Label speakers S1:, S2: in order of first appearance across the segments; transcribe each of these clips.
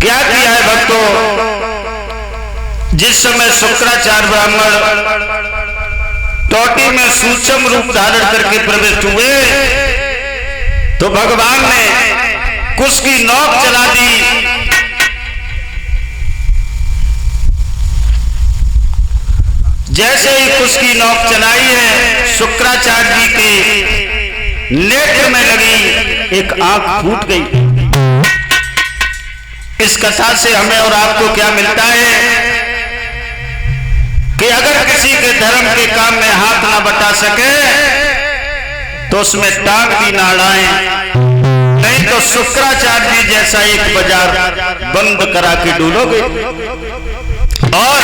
S1: क्या किया है भक्तों? जिस समय शुक्राचार्य ब्राह्मण टोटी में सूक्ष्म रूप धारण करके प्रविष्ट हुए तो भगवान ने कुश की नोक चला दी। जैसे ही कुश की नोक चलाई है, शुक्राचार्य जी के नेत्र में लगी, एक आंख फूट गई। इस कथा से हमें और आपको क्या मिलता है कि अगर किसी के धर्म के काम में हाथ ना बटा सके तो उसमें टांग भी ना अड़ाएं, नहीं तो शुक्राचार्य जी जैसा एक बाजार बंद करा के डूबोगे। और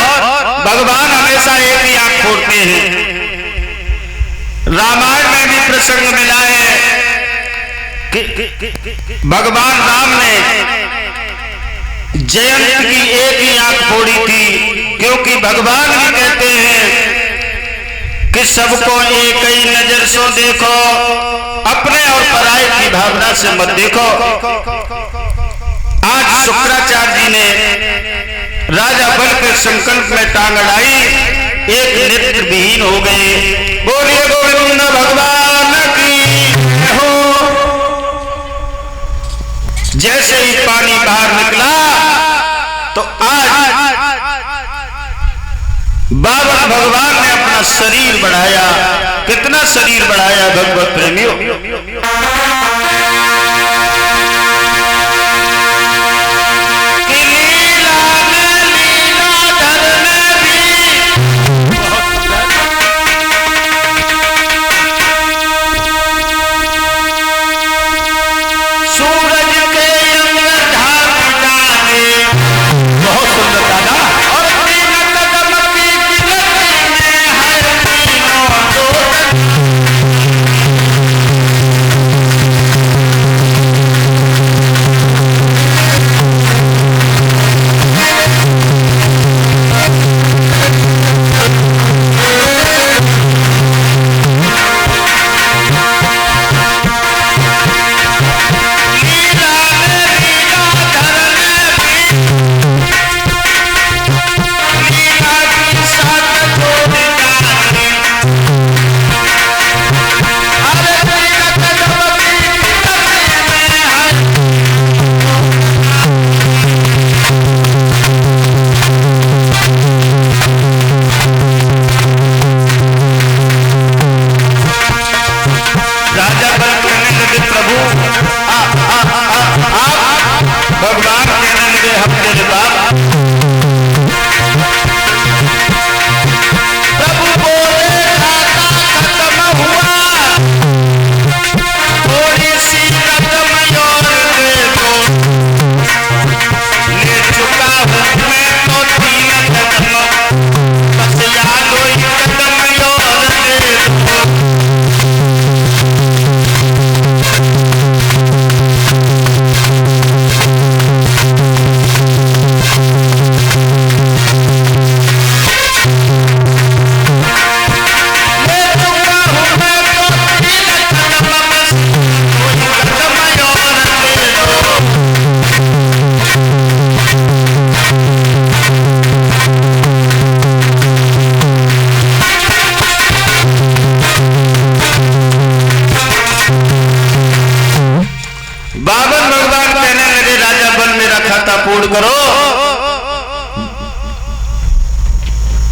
S1: भगवान हमेशा एक ही आंख फोड़ते हैं। रामायण में भी प्रसंग मिला है कि भगवान राम ने जयंत की एक ही आंख फोड़ी थी, क्योंकि भगवान भी कहते हैं कि सबको एक ही नजर से देखो, अपने और पराये की भावना से मत देखो। आज शुक्राचार्य जी ने राजा बल के संकल्प में टांग अड़ाई, एक नेत्र विहीन हो गए। बोलिए गोविंद भगवान की हो। जैसे ही पानी बाहर निकला तो आज बाबा भगवान ने अपना शरीर बढ़ाया। कितना शरीर बढ़ाया भगवत प्रेमियों?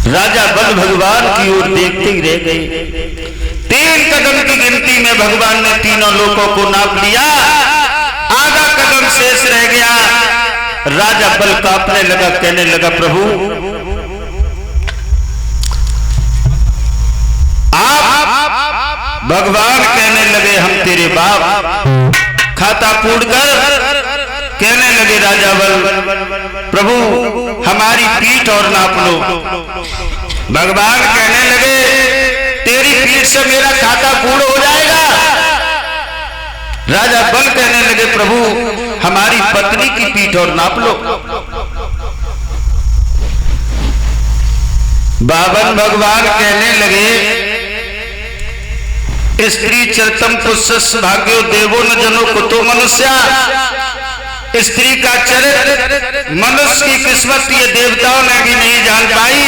S1: राजा बल भगवान की ओर देखते ही रह गए। 3 कदम की गिनती में भगवान ने तीनों लोगों को नाप लिया, आधा कदम शेष रह गया। राजा बल कांपने लगा, कहने लगा प्रभु आप। भगवान कहने लगे हम तेरे बाप। खाता पूर्ण कर कहने लगे राजा बल प्रभु हमारी पीठ और नाप लो। भगवान कहने लगे तेरी पीठ से मेरा खाता पूर्ण हो जाएगा। राजा बल कहने लगे प्रभु हमारी पत्नी की पीठ और नाप लो। बावन भगवान कहने लगे स्त्री चरितम पुष्य भाग्यो देवो न जनो कुतो मनुष्या। स्त्री का चरित्र मनुष्य की किस्मत ये देवताओं ने भी नहीं जान पाई,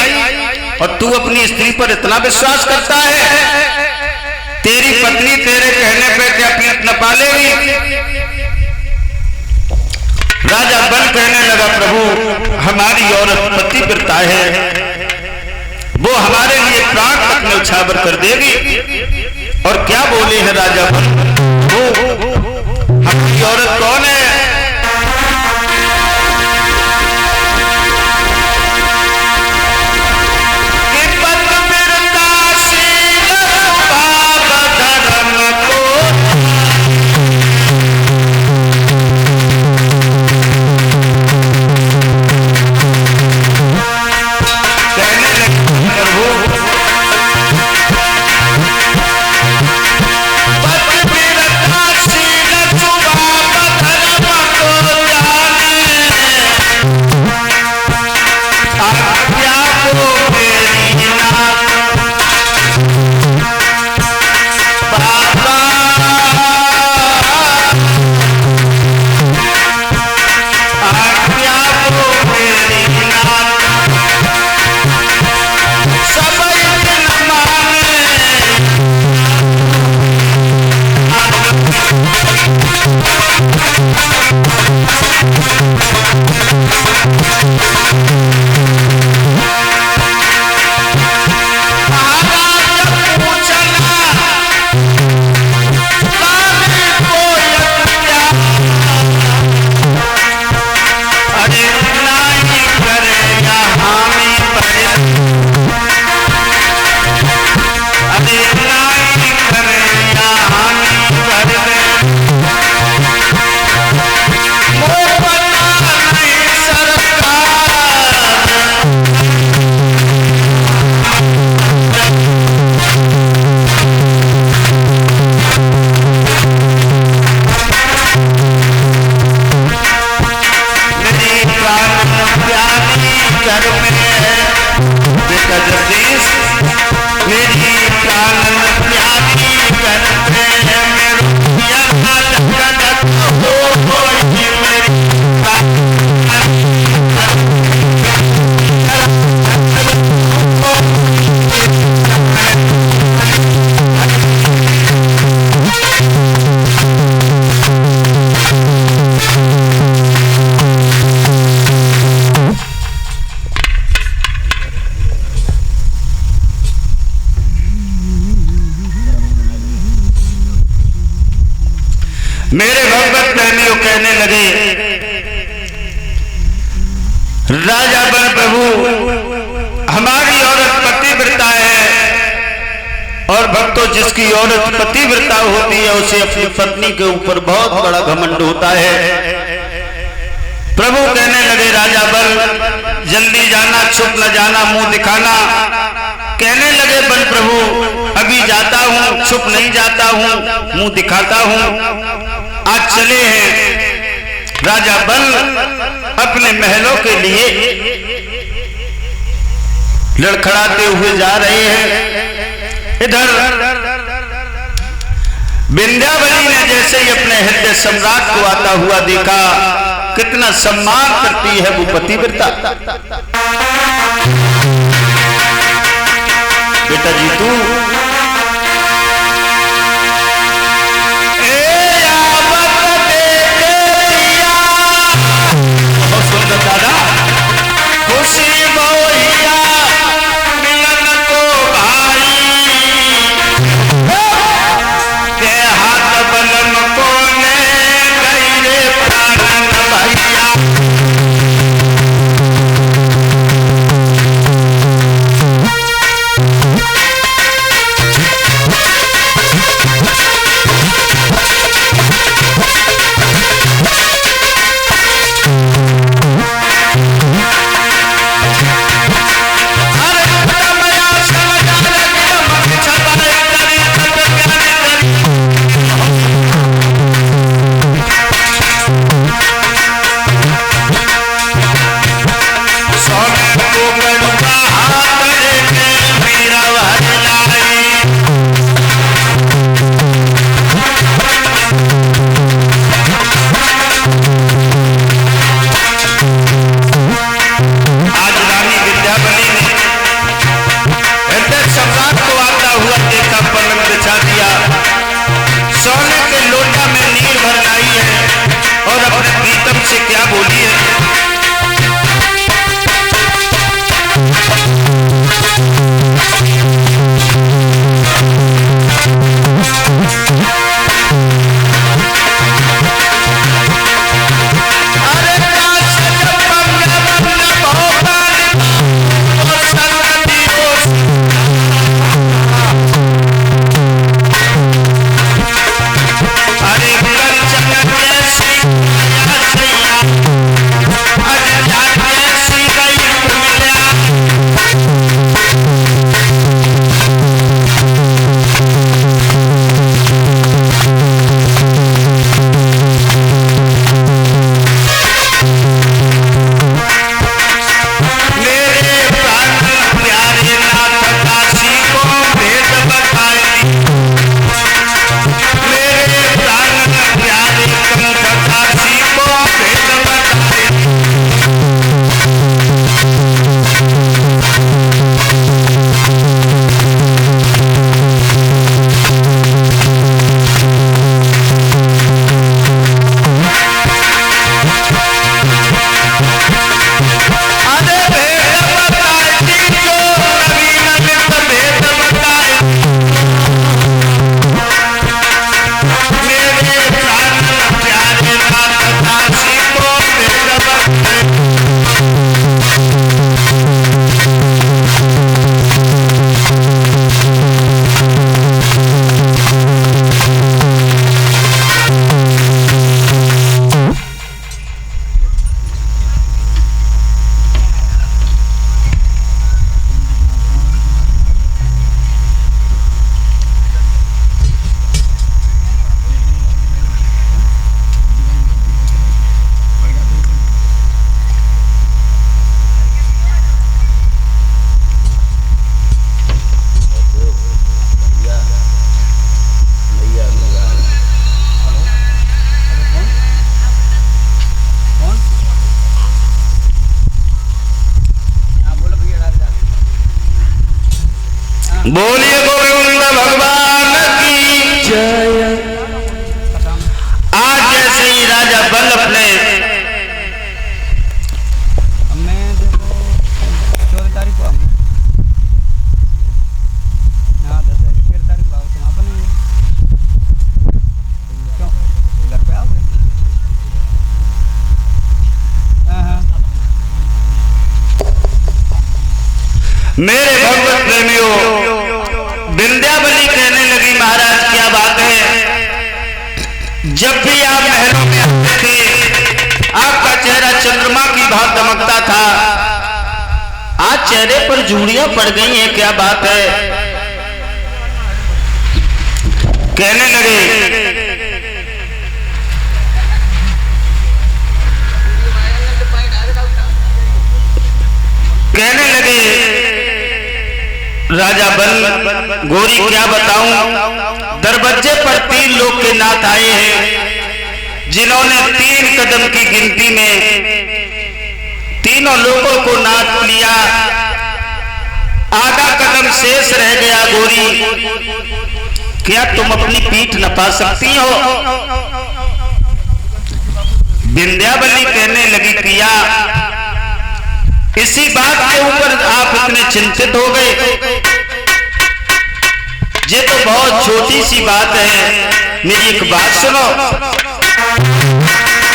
S1: और तू अपनी स्त्री पर इतना विश्वास करता है? तेरी पत्नी तेरे कहने पे क्या पीठ न पालेगी? राजा बल कहने लगा, प्रभु हमारी औरत पतिव्रता है, वो हमारे लिए प्राण तक न्यौछावर कर देगी। और क्या बोले हैं राजा बल, वो हमारी औरत कौन है? मेरे भगवत प्रेमियों कहने लगे, राजा बल प्रभु हमारी औरत पतिव्रता है, और भक्तों जिसकी औरत पतिव्रता होती है उसे अपनी पत्नी के ऊपर बहुत बड़ा घमंड होता है। प्रभु कहने लगे, राजा बल जल्दी जाना, छुप न जाना, मुंह दिखाना। कहने लगे बल प्रभु अभी जाता हूं, छुप नहीं जाता हूं, मुंह दिखाता हूं। आज चले हैं राजा बल अपने महलों के लिए लड़खड़ाते हुए जा रहे हैं। इधर विंध्यावली ने जैसे ही अपने हृदय सम्राट को आता हुआ देखा, कितना सम्मान करती है वो पतिव्रता। बेटा जी तू बहुत सुंदर दादा, खुशी बोहिया मिलन को भाई के हाथ बलम को ले गई रे प्राणन भैया। बोलिए गोविंद भगवान की जय। आज जैसे ही राजा बल अपने मेरे भगवत प्रेमियों, विंध्यावली कहने लगी महाराज क्या बात है, जब भी आप महलों में आते थे आपका चेहरा चंद्रमा की भांति दमकता था, आज चेहरे पर झुर्रियां पड़ गई हैं, क्या बात है। कहने लगे राजा बल, गोरी क्या बताऊं, दरवाजे पर 3 लोग के नाथ आए हैं, जिन्होंने 3 कदम की गिनती में तीनों लोगों को नाथ लिया, आधा कदम शेष रह गया। गोरी क्या तुम अपनी पीठ नपा सकती हो? विंध्यावली कहने लगी किया, इसी बात के ऊपर आप इतने चिंतित हो गए, ये तो बहुत छोटी सी बात है, मेरी एक बात सुनो।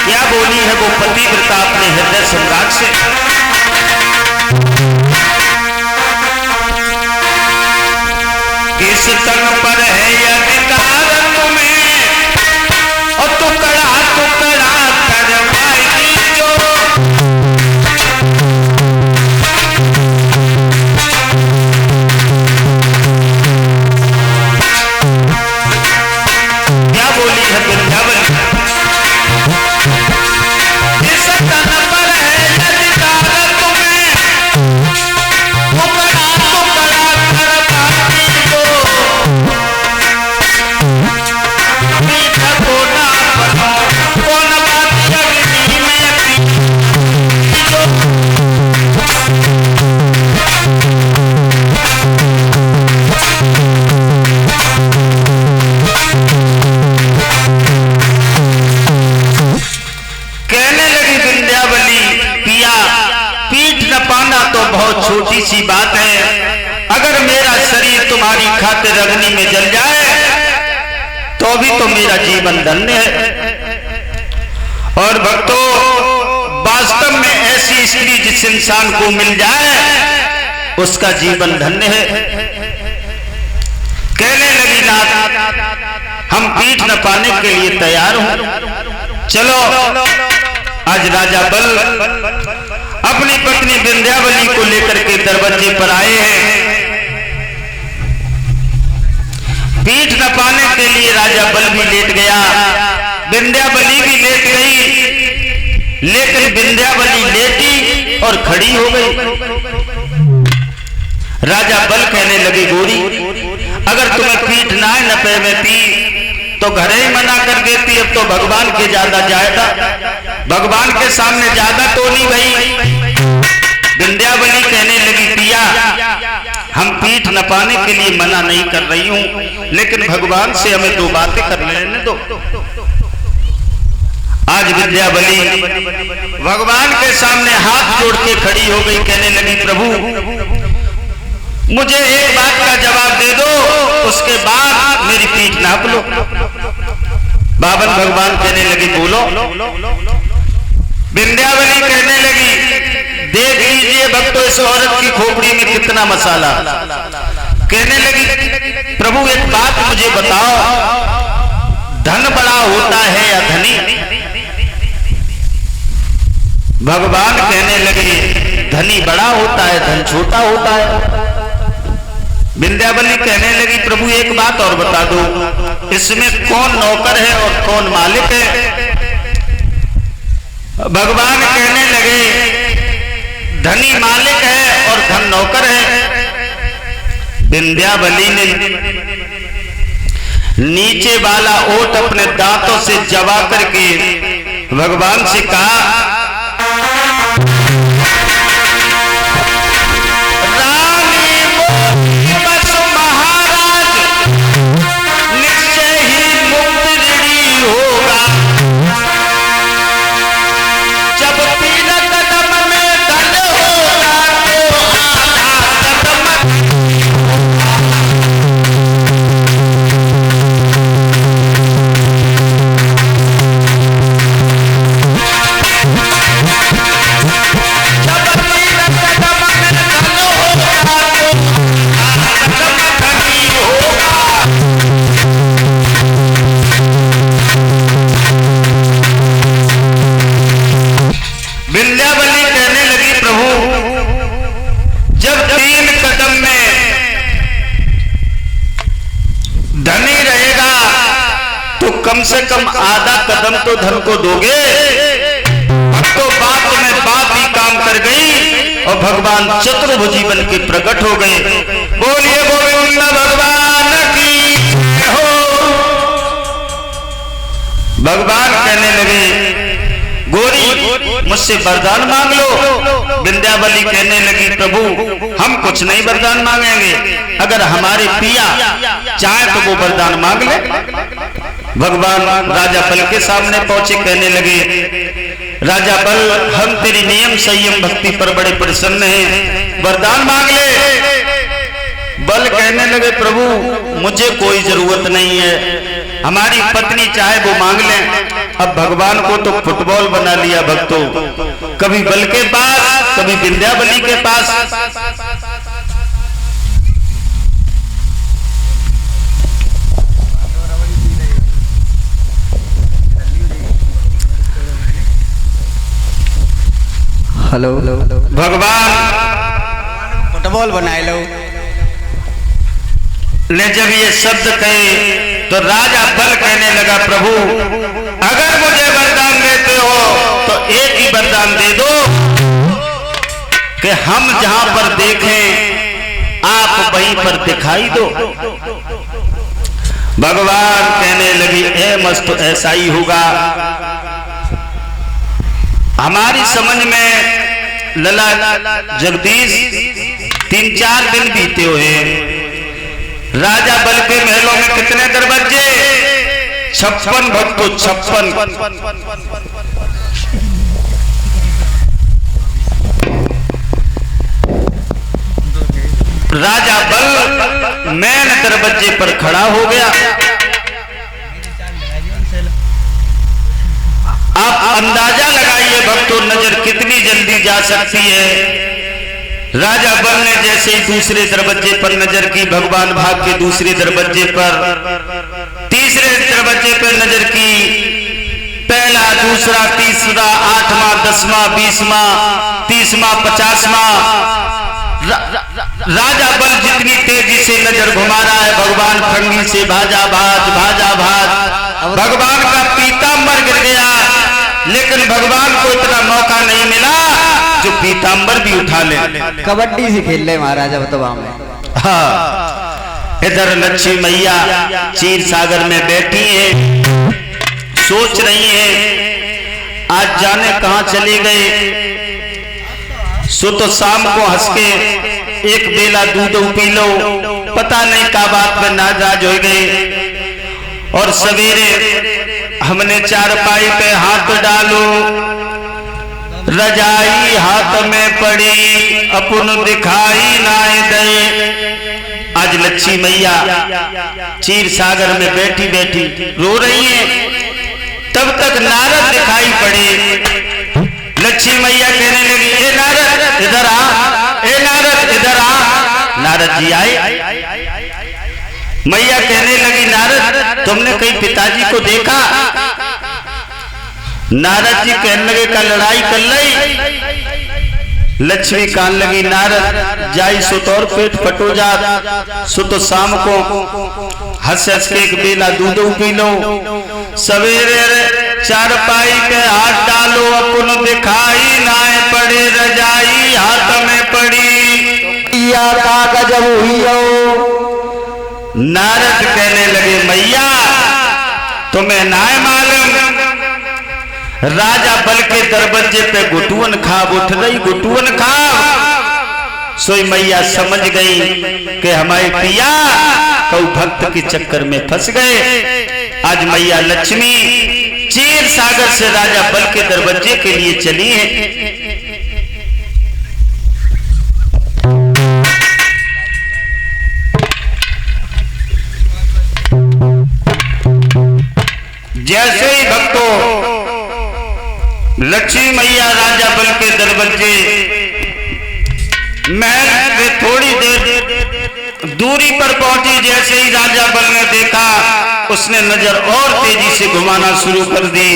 S1: क्या बोली है वो पतिव्रता अपने हृदय सम्राट से? किस तन पर है अधिकार तुम्हें, और टुकड़ा टुकड़ा करवाएगी जो, छोटी सी बात है, अगर मेरा शरीर तुम्हारी खातिर अग्नि में जल जाए तो भी तो मेरा जीवन धन्य है। और भक्तों, वास्तव में ऐसी स्त्री जिस इंसान को मिल जाए उसका जीवन धन्य है। कहने लगी नाथ, हम पीठ न पाने के लिए तैयार हूं, चलो। आज राजा बल अपनी पत्नी विंध्यावली को लेकर के दरवाजे पर आए हैं। पीठ न पाने के लिए राजा बल भी लेट गया, विंध्यावली भी लेट गई, लेकिन विंध्यावली लेटी और खड़ी हो गई। राजा बल कहने लगे गोरी, अगर तुम्हें पीठ ना नपे में थी तो घरे ही मना कर देती, अब तो भगवान के ज्यादा जायदा, भगवान के सामने ज्यादा तो नहीं गई। विंध्यावली कहने लगी पिया, हम पीठ नपाने के लिए मना नहीं कर रही हूं, लेकिन भगवान से हमें 2 बातें कर लेने दो। आज विंध्यावली भगवान के सामने हाथ जोड़ के खड़ी हो गई, कहने लगी प्रभु मुझे एक बात का जवाब दे दो, उसके बाद मेरी पीठ नाप लो। बाबन भगवान कहने लगे बोलो। विंध्यावली कहने लगी देख लीजिए भक्तों इस औरत की खोपड़ी में कितना मसाला। कहने लगी प्रभु एक बात मुझे बताओ, धन बड़ा होता है या धनी? भगवान कहने लगे धनी बड़ा होता है, धन छोटा होता है। विंध्यावली कहने लगी प्रभु एक बात और बता दो, इसमें कौन नौकर है और कौन मालिक है? भगवान कहने लगे धनी मालिक है और धन नौकर है। विंध्यावली ने नीचे वाला ओठ अपने दांतों से चबा करके भगवान से कहा रानी बस कम से कम आधा कदम तो धन को दोगे। तो बात में बात ही काम कर गई और भगवान चतुर्भुजी बन के प्रकट हो गए। बोलिए गोविंद भगवान की हो। भगवान कहने लगे गोरी मुझसे वरदान मांग लो। विंध्यावली कहने लगी प्रभु हम कुछ नहीं वरदान मांगेंगे, अगर हमारे पिया चाहे तो वो वरदान मांग ले। भगवान राजा बल के सामने पहुंचे, कहने लगे राजा बल हम तेरी नियम संयम भक्ति पर बड़े प्रसन्न हैं, वरदान मांग ले। बल कहने लगे प्रभु मुझे कोई जरूरत नहीं है, हमारी पत्नी चाहे वो मांग ले। अब भगवान को तो फुटबॉल बना लिया भक्तों, कभी बल के पास कभी विंध्यावली के पास।
S2: हेलो
S1: भगवान
S2: फुटबॉल बनाए लो
S1: ने जब ये शब्द कहे तो राजा बल कहने लगा प्रभु अगर मुझे वरदान देते हो तो एक ही वरदान दे दो कि हम जहां पर देखें आप वहीं पर दिखाई दो। भगवान कहने लगी ए मस्त ऐसा ही होगा। हमारी समझ में लला जगदीश 3-4 दिन बीते हुए। राजा बल के महलों में कितने दरवाजे? 56 भक्तों 56। राजा बल मैन दरवाजे पर खड़ा हो गया। आप अंदाजा लगाइए भक्तों नजर कितनी जल्दी जा सकती है। राजा बल ने जैसे ही दूसरे दरवाजे पर नजर की, भगवान भाग के दूसरे दरवाजे पर, तीसरे दरवाजे पर नजर की, पहला दूसरा तीसरा 8वां 10वां 20वां 30वां 50वां। राजा बल जितनी तेजी से नजर घुमा रहा है भगवान फंगी से भाजा भाज। भगवान का पीतांबर गिर गया, लेकिन भगवान को इतना मौका नहीं मिला जो पीतांबर भी उठा ले।
S2: कबड्डी से खेल ले महाराजा बतवा में।
S1: हाँ, इधर लक्ष्मी मैया क्षीर सागर में बैठी है, सोच रही है आज जाने कहां चले गए। सो तो शाम को हंस के एक बेला दूध पी लो, पता नहीं का बात में नाराज हो गए। और सवेरे हमने चारपाई पे हाथ डालो, रजाई हाथ में पड़ी अपन दिखाई ना दे। आज लक्ष्मी मैया क्षीर सागर में बैठी बैठी रो रही है, तब तक नारद दिखाई पड़े। लक्ष्मी मैया कहने लगी ए नारद इधर आ, ए नारद इधर आ। नारद जी आए। मैया कहने लगी नारद तुमने कहीं पिताजी को देखा? नारद जी कहने लगे का लड़ाई कर ली। लक्ष्मी कहने लगी नारद जाई सो तो और पेट फटो जा, सो तो शाम को हंस हंस के एक बेला दूध पी लो, सवेरे चारपाई पे हाथ डालो अपन दिखाई ना पड़े, रजाई हाथ में पड़ी या कागज हुई हो। नारद कहने लगे मैया तुम्हें ना मालूम राजा बल के दरवाजे पे गुटुअन खाब उठ रही, गुटुअन खाब। सोई मैया समझ गई कि हमारे पिया कौ भक्त के चक्कर में फंस गए। आज मैया लक्ष्मी क्षीर सागर से राजा बल के दरवाजे के लिए चली है। जैसे ही भक्तों लक्ष्मी मैया राजा बल के दरवाजे महल में थोड़ी देर दूरी पर पहुंची, जैसे ही राजा बल ने देखा उसने नजर और तेजी से घुमाना शुरू कर दी।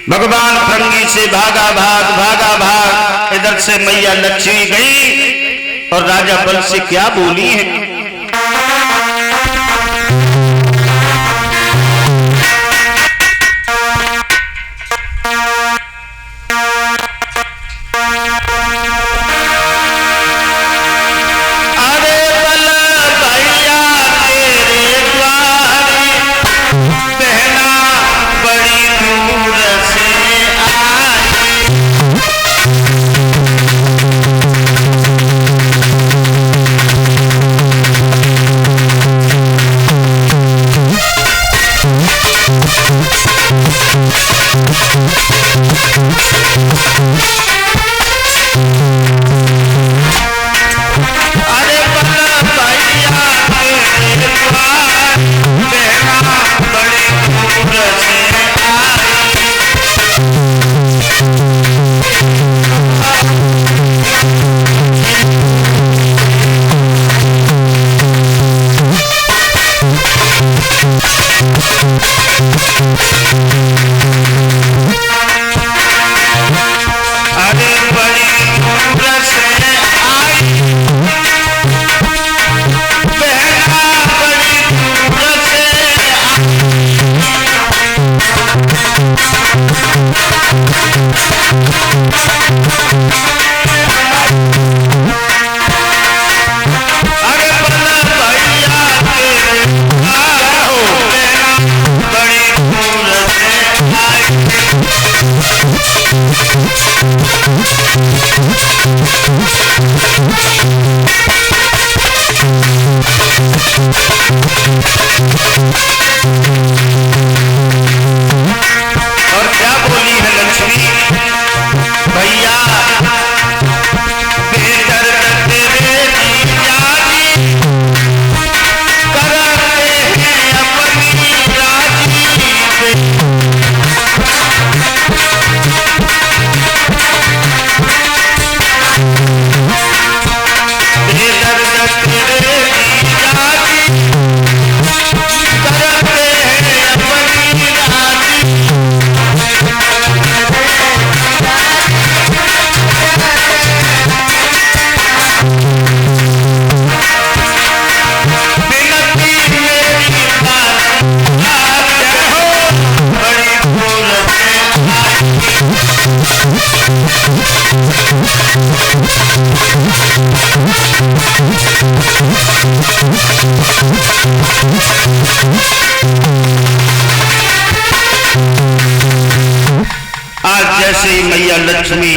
S1: भगवान भृंगी से भागा भाग, इधर से मैया लक्ष्मी गई और राजा बल से क्या बोली है। और क्या बोली है लक्ष्मी, भैया बेदर्द तेरे जीजा जी करते हैं अपनी राजी पे। बेदर्द तेरे जीजा जी करते हैं अपनी राजी। बिनती मेरी बात हो बड़ी सूरत आज जैसे ही मैया लक्ष्मी